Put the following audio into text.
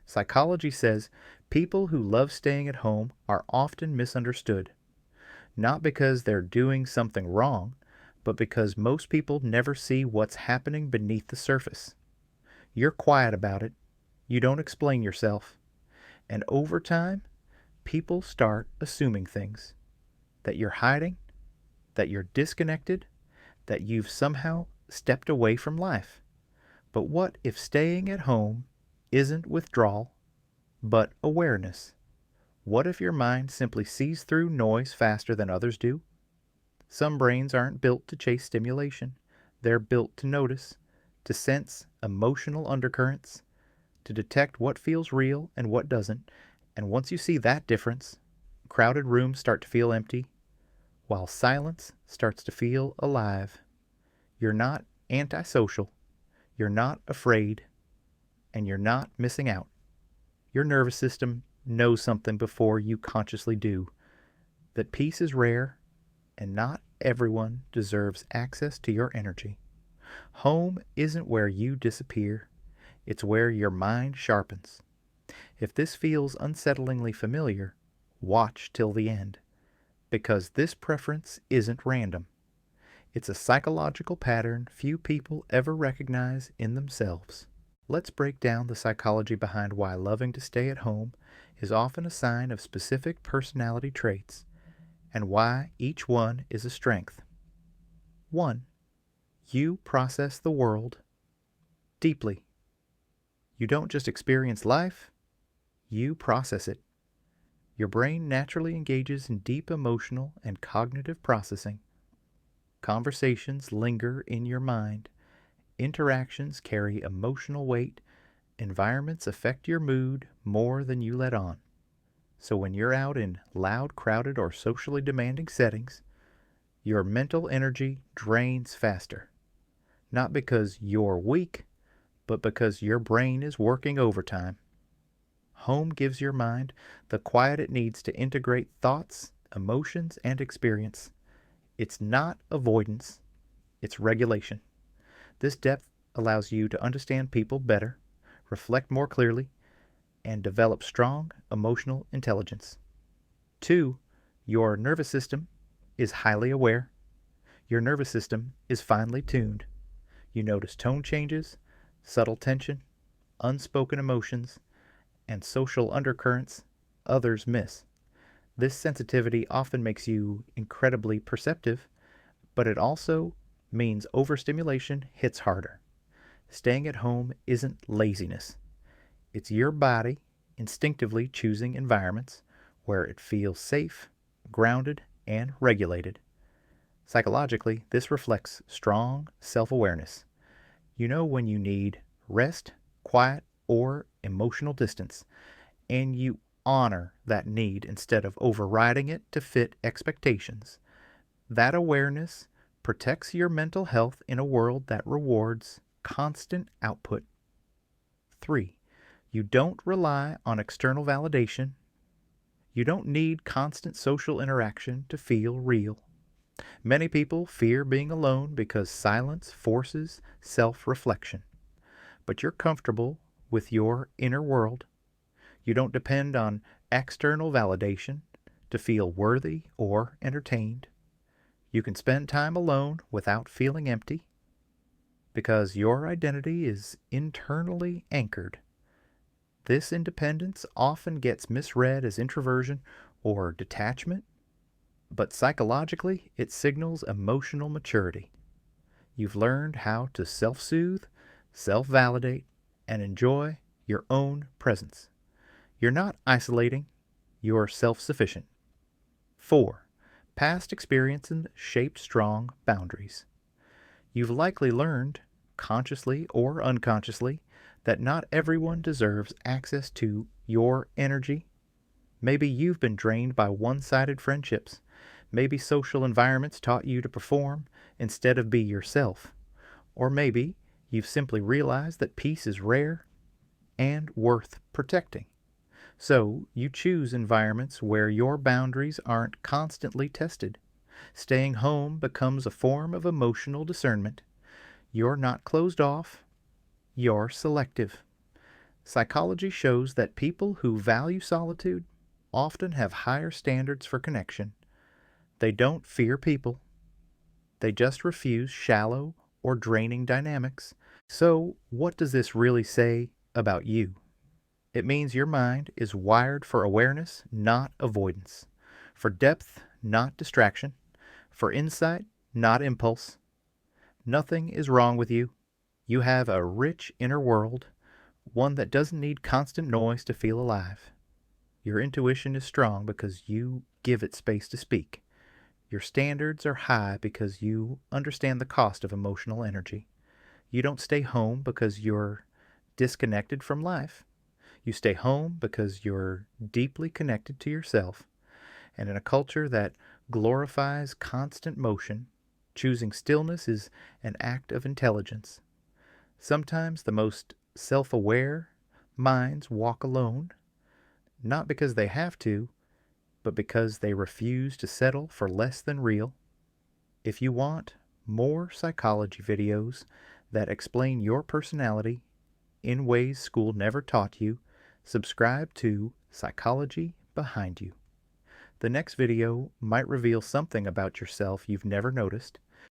Psychology says people who love staying at home are often misunderstood, not because they're doing something wrong, but because most people never see what's happening beneath the surface. You're quiet about it, you don't explain yourself, and over time, people start assuming things that you're hiding, that you're disconnected, that you've somehow stepped away from life. But what if staying at home isn't withdrawal, but awareness? What if your mind simply sees through noise faster than others do? Some brains aren't built to chase stimulation. They're built to notice, to sense emotional undercurrents, to detect what feels real and what doesn't. And once you see that difference, crowded rooms start to feel empty, while silence starts to feel alive. You're not antisocial, you're not afraid, and you're not missing out. Your nervous system knows something before you consciously do, that peace is rare, and not everyone deserves access to your energy. Home isn't where you disappear, it's where your mind sharpens. If this feels unsettlingly familiar, watch till the end, because this preference isn't random. It's a psychological pattern few people ever recognize in themselves. Let's break down the psychology behind why loving to stay at home is often a sign of specific personality traits, and why each one is a strength. 1. You process the world deeply. You don't just experience life, you process it. Your brain naturally engages in deep emotional and cognitive processing. Conversations linger in your mind. Interactions carry emotional weight. Environments affect your mood more than you let on. So when you're out in loud, crowded, or socially demanding settings, your mental energy drains faster. Not because you're weak, but because your brain is working overtime. Home gives your mind the quiet it needs to integrate thoughts, emotions, and experience. It's not avoidance, it's regulation. This depth allows you to understand people better, reflect more clearly, and develop strong emotional intelligence. 2. Your nervous system is highly aware. Your nervous system is finely tuned. You notice tone changes, subtle tension, unspoken emotions, and social undercurrents others miss. This sensitivity often makes you incredibly perceptive, but it also means overstimulation hits harder. Staying at home isn't laziness. It's your body instinctively choosing environments where it feels safe, grounded, and regulated. Psychologically, this reflects strong self-awareness. You know when you need rest, quiet, or emotional distance, and you honor that need instead of overriding it to fit expectations. That awareness protects your mental health in a world that rewards constant output. 3. You don't rely on external validation. You don't need constant social interaction to feel real. Many people fear being alone because silence forces self-reflection. But you're comfortable with your inner world. You don't depend on external validation to feel worthy or entertained. You can spend time alone without feeling empty because your identity is internally anchored. This independence often gets misread as introversion or detachment, but psychologically it signals emotional maturity. You've learned how to self-soothe, self-validate, and enjoy your own presence. You're not isolating, you're self-sufficient. 4. Past experiences shape strong boundaries. You've likely learned, consciously or unconsciously, that not everyone deserves access to your energy. Maybe you've been drained by one-sided friendships. Maybe social environments taught you to perform instead of be yourself. Or maybe you've simply realized that peace is rare and worth protecting. So you choose environments where your boundaries aren't constantly tested. Staying home becomes a form of emotional discernment. You're not closed off, you're selective. Psychology shows that people who value solitude often have higher standards for connection. They don't fear people, they just refuse shallow or draining dynamics. So, what does this really say about you? It means your mind is wired for awareness, not avoidance, for depth, not distraction, for insight, not impulse. Nothing is wrong with you. You have a rich inner world, one that doesn't need constant noise to feel alive. Your intuition is strong because you give it space to speak. Your standards are high because you understand the cost of emotional energy. You don't stay home because you're disconnected from life. You stay home because you're deeply connected to yourself. And in a culture that glorifies constant motion, choosing stillness is an act of intelligence. Sometimes the most self-aware minds walk alone, not because they have to, but because they refuse to settle for less than real. If you want more psychology videos that explain your personality in ways school never taught you, subscribe to Psychology Behind You. The next video might reveal something about yourself you've never noticed,